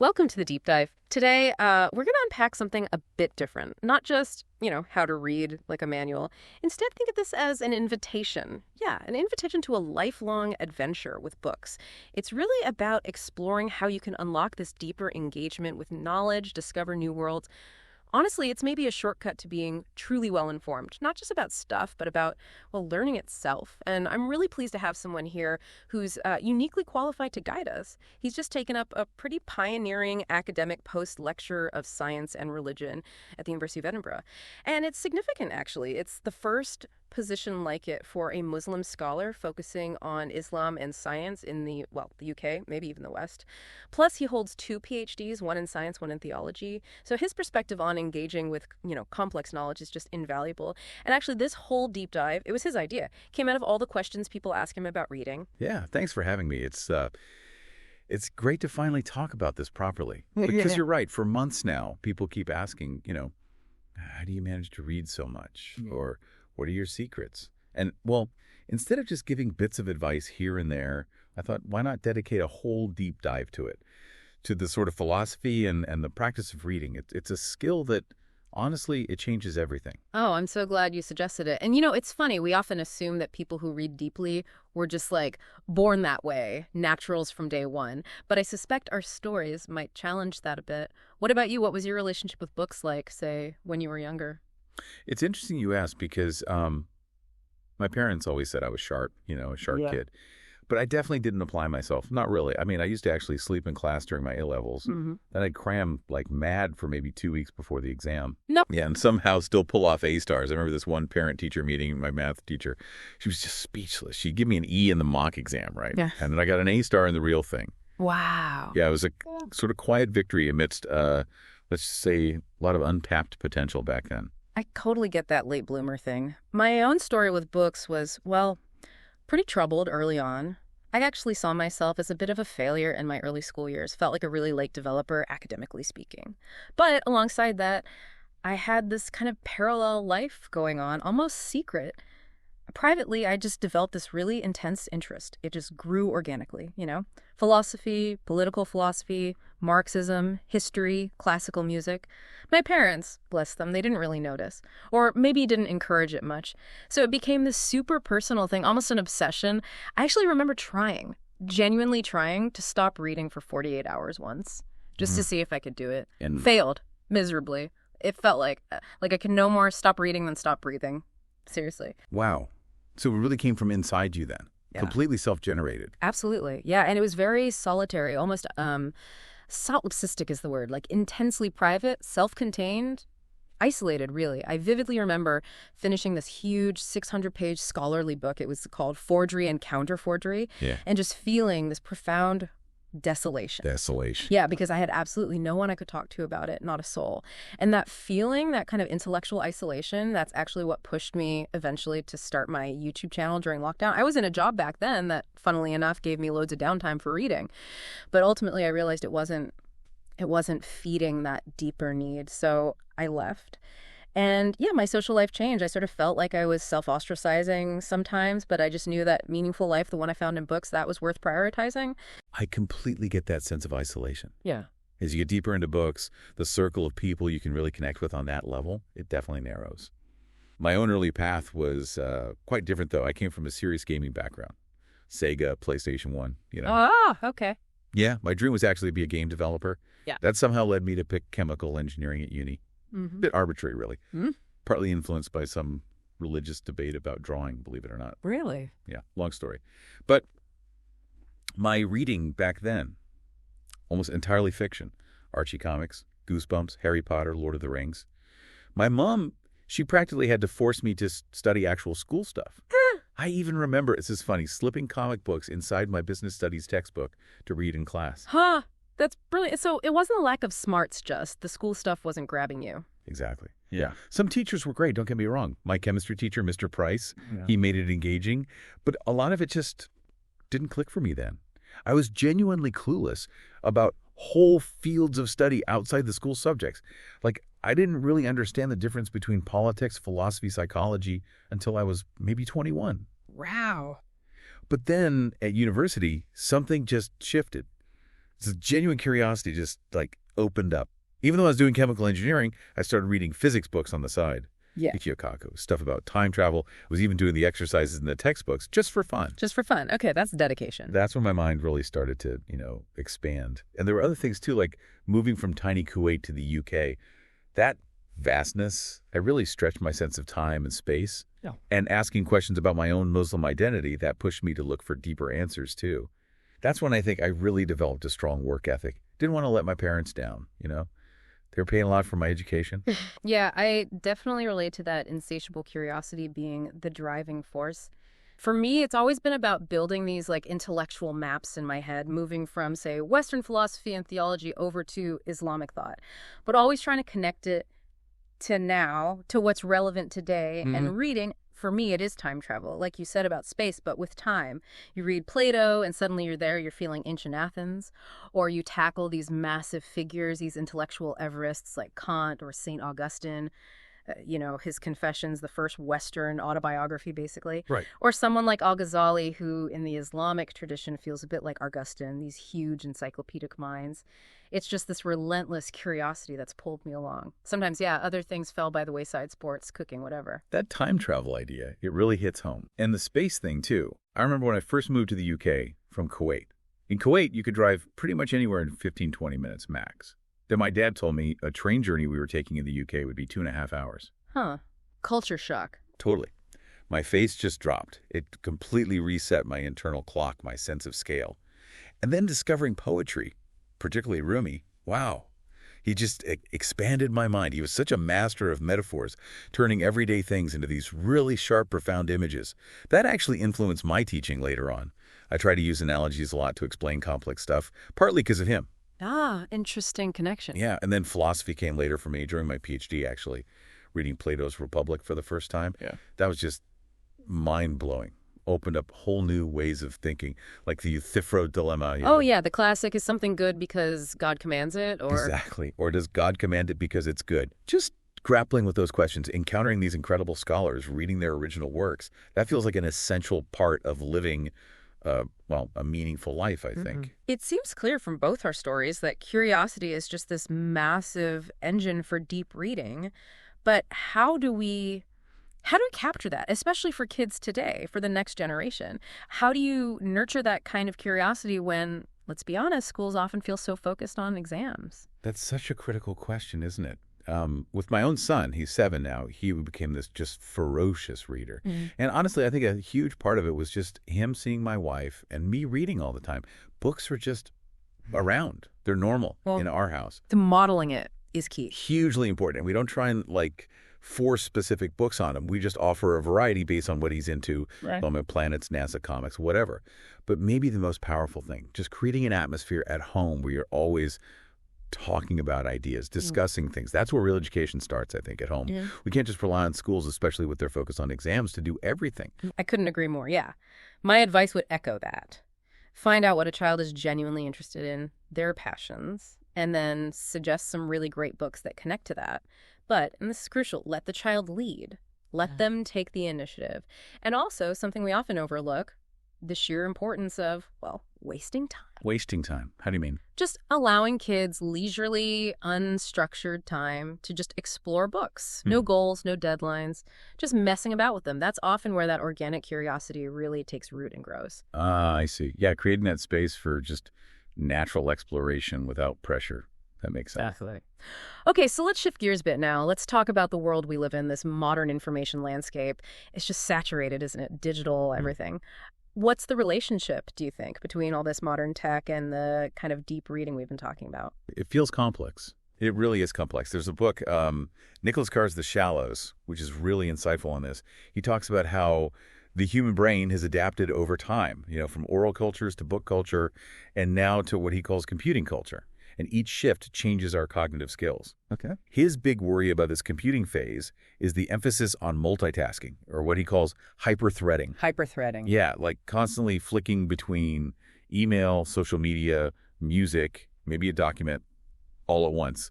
Welcome to the deep dive. Today, we're going to unpack something a bit different. Not just, how to read like a manual. Instead, think of this as an invitation. Yeah, an invitation to a lifelong adventure with books. It's really about exploring how you can unlock this deeper engagement with knowledge, discover new worlds. Honestly, it's maybe a shortcut to being truly well informed, not just about stuff, but about, well, learning itself. And I'm really pleased to have someone here who's uniquely qualified to guide us. He's just taken up a pretty pioneering academic post lecture of science and religion at the University of Edinburgh. And it's significant, actually. It's the first position like it for a Muslim scholar focusing on Islam and science in the UK, maybe even the West. Plus, he holds two PhDs, one in science, one in theology. So his perspective on engaging with, complex knowledge is just invaluable. And actually, this whole deep dive, it was his idea, came out of all the questions people ask him about reading. Yeah, thanks for having me. It's great to finally talk about this properly. Because you're right, for months now, people keep asking, how do you manage to read so much? Or what are your secrets? And, well, instead of just giving bits of advice here and there, I thought, why not dedicate a whole deep dive to it, to the sort of philosophy and the practice of reading. It's a skill that, honestly, it changes everything. Oh, I'm so glad you suggested it. And it's funny, we often assume that people who read deeply were just born that way, naturals from day one. But I suspect our stories might challenge that a bit. What about you? What was your relationship with books like, say, when you were younger? It's interesting you ask because my parents always said I was sharp, a sharp kid. But I definitely didn't apply myself. Not really. I mean, I used to actually sleep in class during my A-levels. Then I'd cram like mad for maybe 2 weeks before the exam. Nope. Yeah, and somehow still pull off A-stars. I remember this one parent-teacher meeting, my math teacher. She was just speechless. She'd give me an E in the mock exam, right? Yeah. And then I got an A-star in the real thing. Wow. Yeah, it was a sort of quiet victory amidst, let's just say, a lot of untapped potential back then. I totally get that late bloomer thing. My own story with books was, pretty troubled early on. I actually saw myself as a bit of a failure in my early school years, felt like a really late developer, academically speaking. But alongside that, I had this kind of parallel life going on, almost secret. Privately, I just developed this really intense interest. It just grew organically, Philosophy, political philosophy, Marxism, history, classical music. My parents, bless them, they didn't really notice. Or maybe didn't encourage it much. So it became this super personal thing, almost an obsession. I actually remember genuinely trying to stop reading for 48 hours once, just to see if I could do it. And failed miserably. It felt like I could no more stop reading than stop breathing. Seriously. wow. So it really came from inside you then? Yeah. Completely self-generated? Absolutely. Yeah, and it was very solitary, almost solipsistic is the word, intensely private, self-contained, isolated, really. I vividly remember finishing this huge 600-page scholarly book. It was called Forgery and Counterforgery, and just feeling this profound desolation. Yeah, because I had absolutely no one I could talk to about it, not a soul. And that feeling, that kind of intellectual isolation, that's actually what pushed me eventually to start my YouTube channel during lockdown. I was in a job back then that, funnily enough, gave me loads of downtime for reading. But ultimately, I realized it wasn't feeding that deeper need. So I left. And yeah, my social life changed. I sort of felt like I was self-ostracizing sometimes, but I just knew that meaningful life, the one I found in books, that was worth prioritizing. I completely get that sense of isolation. Yeah. As you get deeper into books, the circle of people you can really connect with on that level, it definitely narrows. My own early path was quite different, though. I came from a serious gaming background. Sega, PlayStation 1, Ah, okay. Yeah, my dream was actually to be a game developer. Yeah. That somehow led me to pick chemical engineering at uni. A bit arbitrary, really. Partly influenced by some religious debate about drawing, believe it or not. Really? Yeah, long story. But my reading back then, almost entirely fiction. Archie comics, Goosebumps, Harry Potter, Lord of the Rings. My mom, she practically had to force me to study actual school stuff. I even remember, this is funny, slipping comic books inside my business studies textbook to read in class. Huh. That's brilliant. So it wasn't a lack of smarts, just the school stuff wasn't grabbing you. Exactly. Yeah. Some teachers were great, don't get me wrong. My chemistry teacher, Mr. Price, he made it engaging. But a lot of it just didn't click for me then. I was genuinely clueless about whole fields of study outside the school subjects. I didn't really understand the difference between politics, philosophy, psychology until I was maybe 21. Wow. But then at university, something just shifted. It's a genuine curiosity just like opened up. Even though I was doing chemical engineering, I started reading physics books on the side. Yeah. Kaku, stuff about time travel. I was even doing the exercises in the textbooks just for fun. Just for fun. Okay, that's dedication. That's when my mind really started to, expand. And there were other things too, like moving from tiny Kuwait to the UK. That vastness, I really stretched my sense of time and space. Yeah. And asking questions about my own Muslim identity, that pushed me to look for deeper answers too. That's when I think I really developed a strong work ethic. Didn't want to let my parents down, They were paying a lot for my education. Yeah, I definitely relate to that insatiable curiosity being the driving force. For me, it's always been about building these like intellectual maps in my head, moving from, say, Western philosophy and theology over to Islamic thought, but always trying to connect it to now, to what's relevant today. And reading, for me, it is time travel, like you said about space, but with time. You read Plato and suddenly you're there, you're feeling ancient Athens, or you tackle these massive figures, these intellectual Everests like Kant or St. Augustine, his Confessions, the first Western autobiography, basically. Right. Or someone like Al-Ghazali, who in the Islamic tradition feels a bit like Augustine, these huge encyclopedic minds. It's just this relentless curiosity that's pulled me along. Sometimes, yeah, other things fell by the wayside, sports, cooking, whatever. That time travel idea, it really hits home. And the space thing, too. I remember when I first moved to the UK from Kuwait. In Kuwait, you could drive pretty much anywhere in 15, 20 minutes max. Then my dad told me a train journey we were taking in the UK would be 2.5 hours. Huh. Culture shock. Totally. My face just dropped. It completely reset my internal clock, my sense of scale. And then discovering poetry, particularly Rumi, wow. He just expanded my mind. He was such a master of metaphors, turning everyday things into these really sharp, profound images. That actually influenced my teaching later on. I try to use analogies a lot to explain complex stuff, partly because of him. Ah, interesting connection. Yeah, and then philosophy came later for me during my PhD, actually, reading Plato's Republic for the first time. Yeah. That was just mind-blowing. Opened up whole new ways of thinking, like the Euthyphro dilemma. Oh, yeah, the classic, is something good because God commands it? Or Exactly. Or does God command it because it's good? Just grappling with those questions, encountering these incredible scholars, reading their original works, that feels like an essential part of living a meaningful life, I think. It seems clear from both our stories that curiosity is just this massive engine for deep reading. But how do we capture that, especially for kids today, for the next generation? How do you nurture that kind of curiosity when, let's be honest, schools often feel so focused on exams? That's such a critical question, isn't it? With my own son, he's 7 now, he became this just ferocious reader. And honestly, I think a huge part of it was just him seeing my wife and me reading all the time. Books are just around. They're normal in our house. The modeling it is key. Hugely important. And we don't try and force specific books on him. We just offer a variety based on what he's into, planets, NASA comics, whatever. But maybe the most powerful thing, just creating an atmosphere at home where you're always talking about ideas, discussing things. That's where real education starts, I think, at home. Yeah. We can't just rely on schools, especially with their focus on exams, to do everything. I couldn't agree more, yeah. My advice would echo that. Find out what a child is genuinely interested in, their passions, and then suggest some really great books that connect to that. But, and this is crucial, let the child lead. Let them take the initiative. And also, something we often overlook, the sheer importance of, wasting time. Wasting time. How do you mean? Just allowing kids leisurely, unstructured time to just explore books. No goals, no deadlines, just messing about with them. That's often where that organic curiosity really takes root and grows. I see. Yeah, creating that space for just natural exploration without pressure. That makes sense. Exactly. Okay, so let's shift gears a bit now. Let's talk about the world we live in, this modern information landscape. It's just saturated, isn't it? Digital, everything. What's the relationship, do you think, between all this modern tech and the kind of deep reading we've been talking about? It feels complex. It really is complex. There's a book, Nicholas Carr's The Shallows, which is really insightful on this. He talks about how the human brain has adapted over time, from oral cultures to book culture, and now to what he calls computing culture. And each shift changes our cognitive skills. Okay. His big worry about this computing phase is the emphasis on multitasking, or what he calls hyper-threading. Hyper-threading. Yeah, like constantly flicking between email, social media, music, maybe a document, all at once.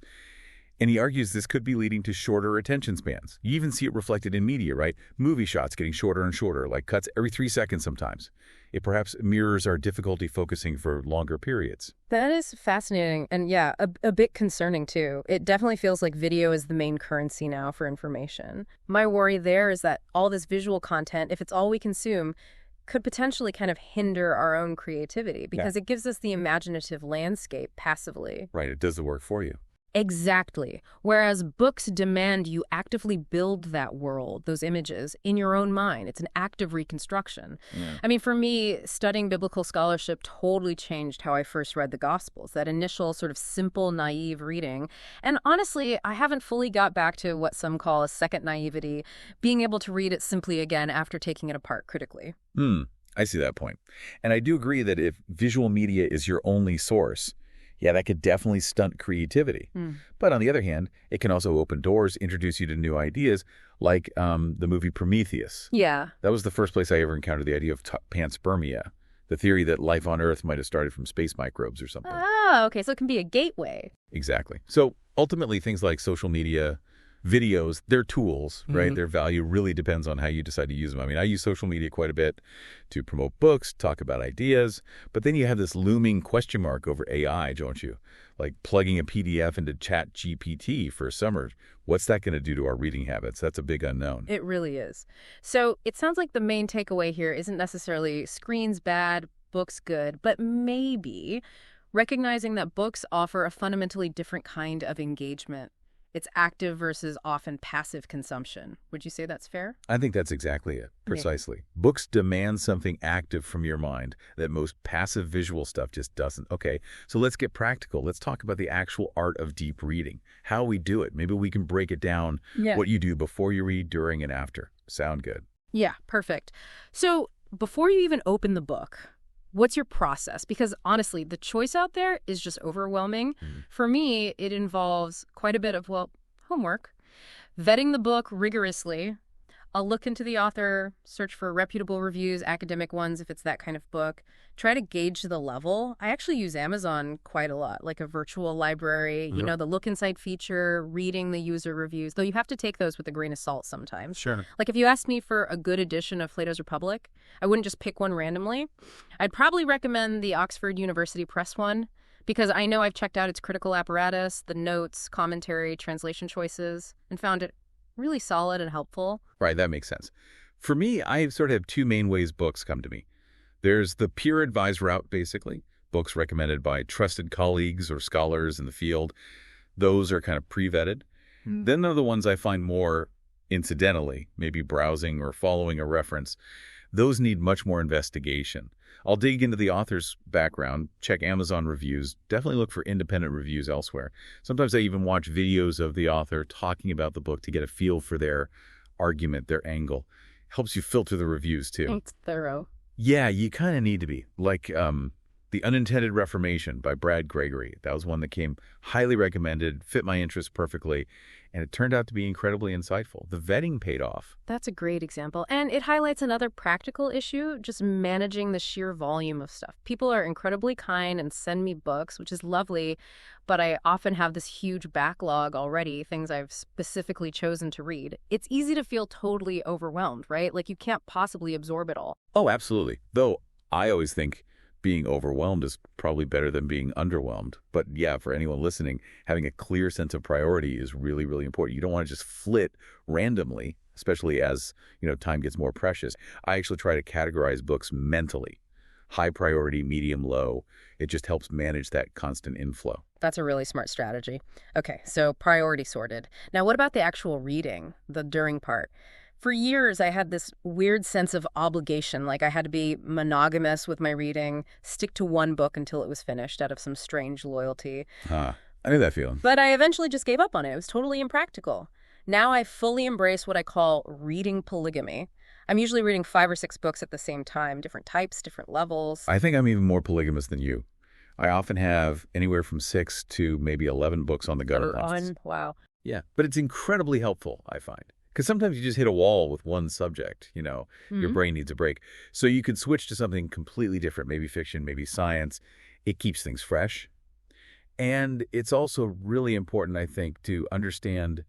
And he argues this could be leading to shorter attention spans. You even see it reflected in media, right? Movie shots getting shorter and shorter, like cuts every 3 seconds sometimes. It perhaps mirrors our difficulty focusing for longer periods. That is fascinating and, yeah, a bit concerning, too. It definitely feels like video is the main currency now for information. My worry there is that all this visual content, if it's all we consume, could potentially kind of hinder our own creativity because it gives us the imaginative landscape passively. Right, it does the work for you. Exactly. Whereas books demand you actively build that world, those images, in your own mind. It's an active reconstruction. Yeah. I mean, for me, studying biblical scholarship totally changed how I first read the Gospels, that initial sort of simple, naive reading. And honestly, I haven't fully got back to what some call a second naivety, being able to read it simply again after taking it apart critically. I see that point. And I do agree that if visual media is your only source, yeah, that could definitely stunt creativity. But on the other hand, it can also open doors, introduce you to new ideas, like the movie Prometheus. Yeah. That was the first place I ever encountered the idea of panspermia, the theory that life on Earth might have started from space microbes or something. Oh, okay. So it can be a gateway. Exactly. So ultimately, things like social media, videos, they're tools, right? Their value really depends on how you decide to use them. I mean, I use social media quite a bit to promote books, talk about ideas, but then you have this looming question mark over AI, don't you? Like plugging a PDF into ChatGPT for summer. What's that going to do to our reading habits? That's a big unknown. It really is. So it sounds like the main takeaway here isn't necessarily screens bad, books good, but maybe recognizing that books offer a fundamentally different kind of engagement. It's active versus often passive consumption. Would you say that's fair? I think that's exactly it. Precisely. Books demand something active from your mind that most passive visual stuff just doesn't. Okay, so let's get practical. Let's talk about the actual art of deep reading, how we do it. Maybe we can break it down, what you do before you read, during, and after. Sound good? Yeah, perfect. So before you even open the book, what's your process? Because honestly, the choice out there is just overwhelming. For me, it involves quite a bit of, homework, vetting the book rigorously. I'll look into the author, search for reputable reviews, academic ones if it's that kind of book, try to gauge the level. I actually use Amazon quite a lot, like a virtual library, you know, the look inside feature, reading the user reviews, though you have to take those with a grain of salt sometimes. Sure. Like if you asked me for a good edition of Plato's Republic, I wouldn't just pick one randomly. I'd probably recommend the Oxford University Press one because I know I've checked out its critical apparatus, the notes, commentary, translation choices, and found it really solid and helpful. Right, that makes sense. For me, I sort of have two main ways books come to me. There's the peer advised route, basically, books recommended by trusted colleagues or scholars in the field. Those are kind of pre-vetted. Then there are the ones I find more incidentally, maybe browsing or following a reference. Those need much more investigation. I'll dig into the author's background, check Amazon reviews, definitely look for independent reviews elsewhere. Sometimes I even watch videos of the author talking about the book to get a feel for their argument, their angle. Helps you filter the reviews, too. It's thorough. Yeah, you kind of need to be. Like The Unintended Reformation by Brad Gregory. That was one that came highly recommended, fit my interests perfectly, and it turned out to be incredibly insightful. The vetting paid off. That's a great example. And it highlights another practical issue, just managing the sheer volume of stuff. People are incredibly kind and send me books, which is lovely, but I often have this huge backlog already, things I've specifically chosen to read. It's easy to feel totally overwhelmed, right? Like you can't possibly absorb it all. Oh, absolutely. Though I always think being overwhelmed is probably better than being underwhelmed. But yeah, for anyone listening, having a clear sense of priority is really, really important. You don't want to just flit randomly, especially as, time gets more precious. I actually try to categorize books mentally. High priority, medium, low. It just helps manage that constant inflow. That's a really smart strategy. Okay, so priority sorted. Now, what about the actual reading, the during part? For years, I had this weird sense of obligation, like I had to be monogamous with my reading, stick to one book until it was finished out of some strange loyalty. I knew that feeling. But I eventually just gave up on it. It was totally impractical. Now I fully embrace what I call reading polygamy. I'm usually reading 5 or 6 books at the same time, different types, different levels. I think I'm even more polygamous than you. I often have anywhere from 6 to maybe 11 books on the go at once. Wow. Yeah, but it's incredibly helpful, I find. Because sometimes you just hit a wall with one subject, your brain needs a break. So you could switch to something completely different, maybe fiction, maybe science. It keeps things fresh. And it's also really important, I think, to understand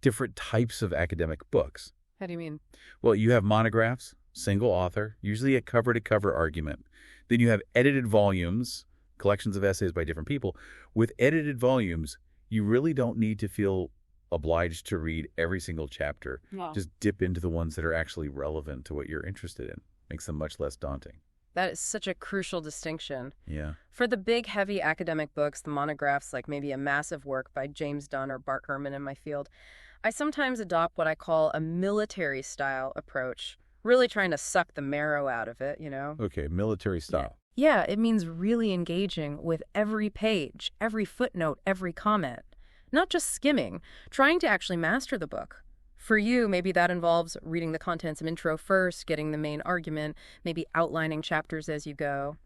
different types of academic books. How do you mean? Well, you have monographs, single author, usually a cover-to-cover argument. Then you have edited volumes, collections of essays by different people. With edited volumes, you really don't need to feel obliged to read every single chapter. No. Just dip into the ones that are actually relevant to what you're interested in. Makes them much less daunting. That is such a crucial distinction. Yeah. For the big, heavy academic books, the monographs, like maybe a massive work by James Dunn or Bart Ehrman in my field, I sometimes adopt what I call a military-style approach, really trying to suck the marrow out of it, you know? Okay, military style. Yeah, it means really engaging with every page, every footnote, every comment. Not just skimming, trying to actually master the book. For you, maybe that involves reading the contents of intro first, getting the main argument, maybe outlining chapters as you go.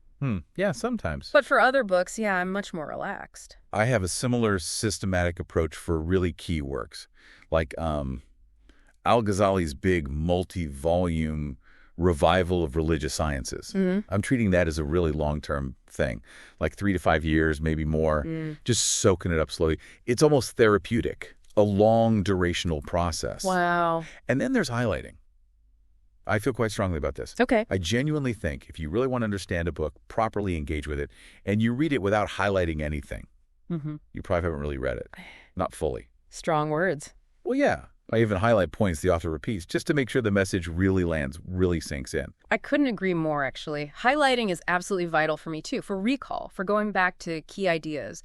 Yeah, sometimes. But for other books, yeah, I'm much more relaxed. I have a similar systematic approach for really key works, like Al-Ghazali's big multi-volume revival of religious sciences. I'm treating that as a really long-term thing, like 3 to 5 years, maybe more, just soaking it up slowly. It's almost therapeutic, a long durational process. Wow. And then there's highlighting. I feel quite strongly about this. Okay. I genuinely think if you really want to understand a book, properly engage with it, and you read it without highlighting anything, you probably haven't really read it. Not fully. Strong words. Well, yeah. I even highlight points the author repeats just to make sure the message really lands, really sinks in. I couldn't agree more, actually. Highlighting is absolutely vital for me, too, for recall, for going back to key ideas.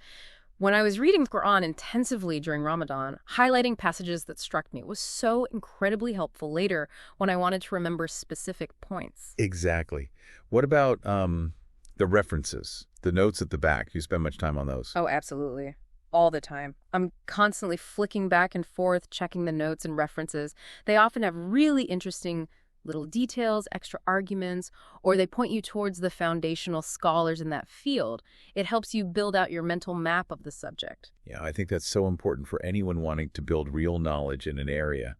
When I was reading the Quran intensively during Ramadan, highlighting passages that struck me was so incredibly helpful later when I wanted to remember specific points. Exactly. What about the references, the notes at the back? Do you spend much time on those? Oh, absolutely. All the time. I'm constantly flicking back and forth, checking the notes and references. They often have really interesting little details, extra arguments, or they point you towards the foundational scholars in that field. It helps you build out your mental map of the subject. Yeah, I think that's so important for anyone wanting to build real knowledge in an area.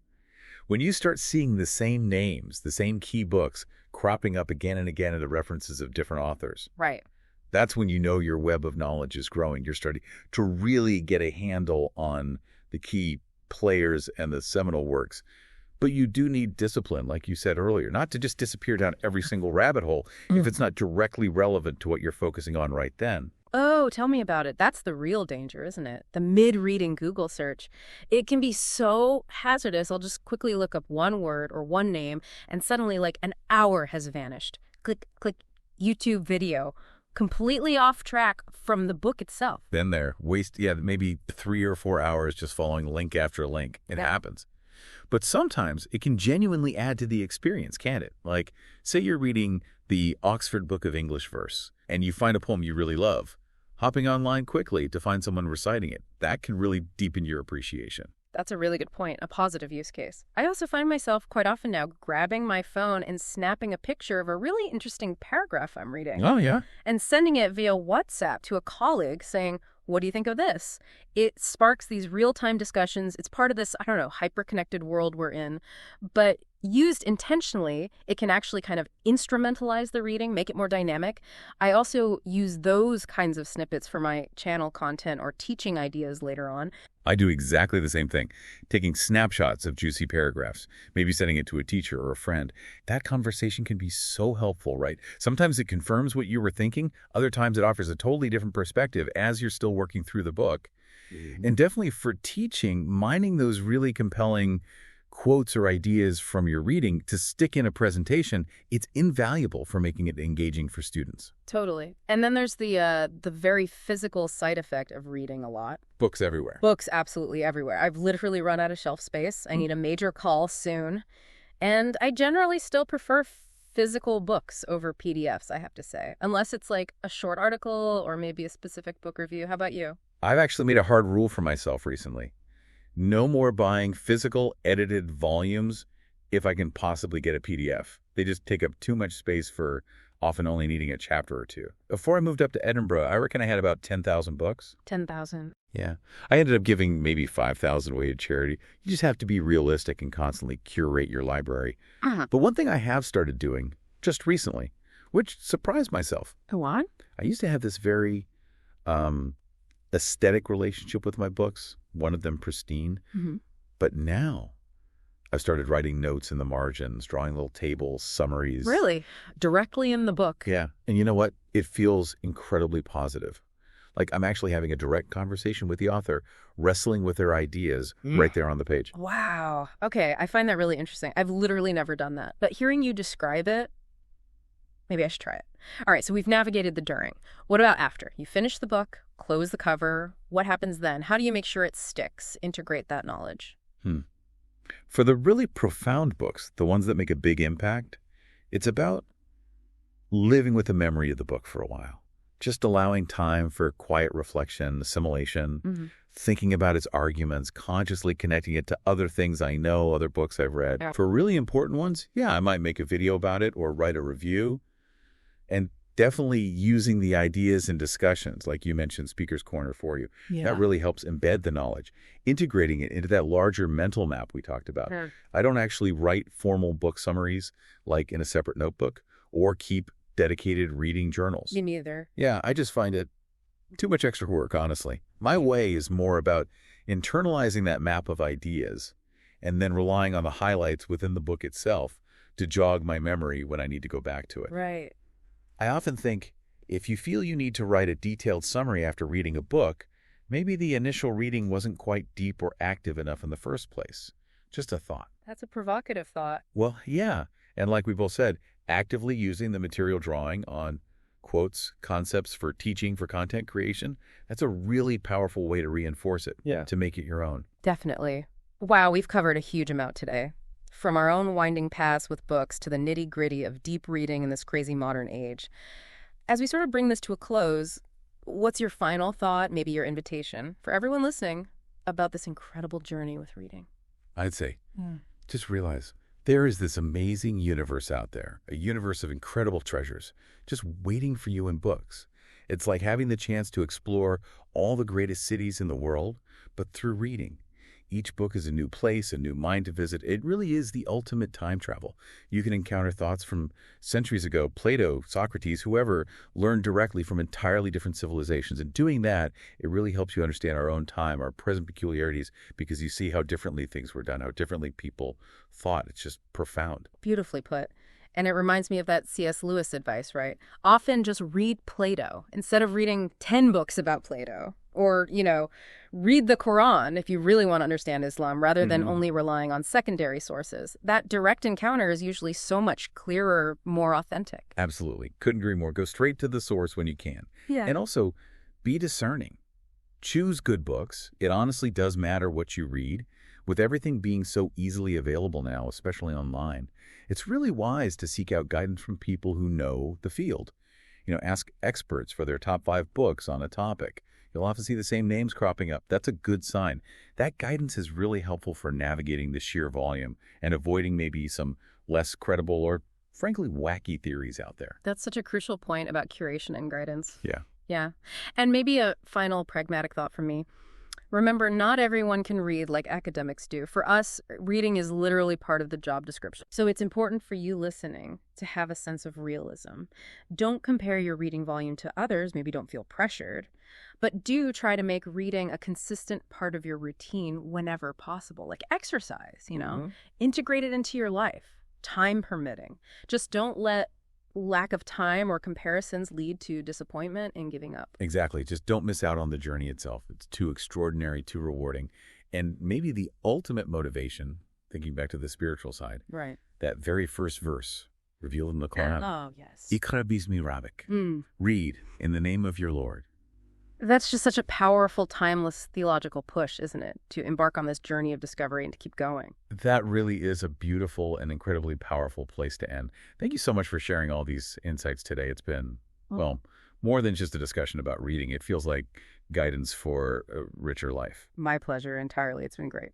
When you start seeing the same names, the same key books, cropping up again and again in the references of different authors. Right. That's when you know your web of knowledge is growing. You're starting to really get a handle on the key players and the seminal works. But you do need discipline, like you said earlier, not to just disappear down every single rabbit hole if it's not directly relevant to what you're focusing on right then. Oh, tell me about it. That's the real danger, isn't it? The mid-reading Google search. It can be so hazardous. I'll just quickly look up one word or one name, and suddenly like an hour has vanished. Click, click, YouTube video. Completely off track from the book itself. Then maybe 3 or 4 hours just following link after link. It happens. But sometimes it can genuinely add to the experience, can't it? Like, say you're reading the Oxford Book of English Verse, and you find a poem you really love. Hopping online quickly to find someone reciting it, that can really deepen your appreciation. That's a really good point, a positive use case. I also find myself quite often now grabbing my phone and snapping a picture of a really interesting paragraph I'm reading. Oh, yeah? And sending it via WhatsApp to a colleague saying, what do you think of this? It sparks these real-time discussions. It's part of this, hyper-connected world we're in. But used intentionally, it can actually kind of instrumentalize the reading, make it more dynamic. I also use those kinds of snippets for my channel content or teaching ideas later on. I do exactly the same thing, taking snapshots of juicy paragraphs, maybe sending it to a teacher or a friend. That conversation can be so helpful, right? Sometimes it confirms what you were thinking. Other times it offers a totally different perspective as you're still working through the book. And definitely for teaching, mining those really compelling quotes or ideas from your reading to stick in a presentation, it's invaluable for making it engaging for students. Totally. And then there's the very physical side effect of reading a lot. Books everywhere. Books absolutely everywhere. I've literally run out of shelf space. I need a major call soon. And I generally still prefer physical books over PDFs, I have to say. Unless it's like a short article or maybe a specific book review. How about you? I've actually made a hard rule for myself recently. No more buying physical edited volumes if I can possibly get a PDF. They just take up too much space for often only needing a chapter or two. Before I moved up to Edinburgh, I reckon I had about 10,000 books. 10,000. Yeah. I ended up giving maybe 5,000 away to charity. You just have to be realistic and constantly curate your library. But one thing I have started doing just recently, which surprised myself. Go on. I used to have this very aesthetic relationship with my books, one of them pristine. Hmm. But now I've started writing notes in the margins, drawing little tables, summaries. Really? Directly in the book? Yeah. And you know what? It feels incredibly positive. Like I'm actually having a direct conversation with the author, wrestling with their ideas right there on the page. Wow. Okay, I find that really interesting. I've literally never done that. But hearing you describe it, maybe I should try it. All right, so we've navigated the during. What about after? You finish the book, close the cover. What happens then? How do you make sure it sticks, integrate that knowledge? For the really profound books, the ones that make a big impact, it's about living with the memory of the book for a while. Just allowing time for quiet reflection, assimilation, thinking about its arguments, consciously connecting it to other things I know, other books I've read. Yeah. For really important ones, yeah, I might make a video about it or write a review. And definitely using the ideas and discussions, like you mentioned, Speaker's Corner for you. Yeah. That really helps embed the knowledge, integrating it into that larger mental map we talked about. I don't actually write formal book summaries like in a separate notebook or keep dedicated reading journals. Me neither. Yeah, I just find it too much extra work, honestly. My way is more about internalizing that map of ideas and then relying on the highlights within the book itself to jog my memory when I need to go back to it. Right. I often think if you feel you need to write a detailed summary after reading a book, maybe the initial reading wasn't quite deep or active enough in the first place. Just a thought. That's a provocative thought. Well, yeah. And like we both said, actively using the material drawing on quotes, concepts for teaching, for content creation, that's a really powerful way to reinforce it, to make it your own. Definitely. Wow, we've covered a huge amount today. From our own winding paths with books to the nitty-gritty of deep reading in this crazy modern age. As we sort of bring this to a close, what's your final thought, maybe your invitation, for everyone listening about this incredible journey with reading? I'd say, just realize there is this amazing universe out there, a universe of incredible treasures, just waiting for you in books. It's like having the chance to explore all the greatest cities in the world, but through reading. Each book is a new place, a new mind to visit. It really is the ultimate time travel. You can encounter thoughts from centuries ago, Plato, Socrates, whoever, learned directly from entirely different civilizations. And doing that, it really helps you understand our own time, our present peculiarities, because you see how differently things were done, how differently people thought. It's just profound. Beautifully put. And it reminds me of that C.S. Lewis advice, right? Often just read Plato instead of reading 10 books about Plato. Or, read the Quran if you really want to understand Islam, rather than only relying on secondary sources. That direct encounter is usually so much clearer, more authentic. Absolutely. Couldn't agree more. Go straight to the source when you can. Yeah. And also, be discerning. Choose good books. It honestly does matter what you read. With everything being so easily available now, especially online, it's really wise to seek out guidance from people who know the field. Ask experts for their top 5 books on a topic. You'll often see the same names cropping up. That's a good sign. That guidance is really helpful for navigating the sheer volume and avoiding maybe some less credible or, frankly, wacky theories out there. That's such a crucial point about curation and guidance. Yeah. Yeah. And maybe a final pragmatic thought from me. Remember, not everyone can read like academics do. For us, reading is literally part of the job description. So it's important for you listening to have a sense of realism. Don't compare your reading volume to others. Maybe don't feel pressured. But do try to make reading a consistent part of your routine whenever possible. Like exercise, Integrate it into your life, time permitting. Just don't let lack of time or comparisons lead to disappointment and giving up. Exactly. Just don't miss out on the journey itself. It's too extraordinary, too rewarding. And maybe the ultimate motivation, thinking back to the spiritual side, Right. that very first verse revealed in the Quran. Oh, yes. Iqra bismi rabbik. Read in the name of your Lord. That's just such a powerful, timeless theological push, isn't it? To embark on this journey of discovery and to keep going. That really is a beautiful and incredibly powerful place to end. Thank you so much for sharing all these insights today. It's been, well, more than just a discussion about reading. It feels like guidance for a richer life. My pleasure entirely. It's been great.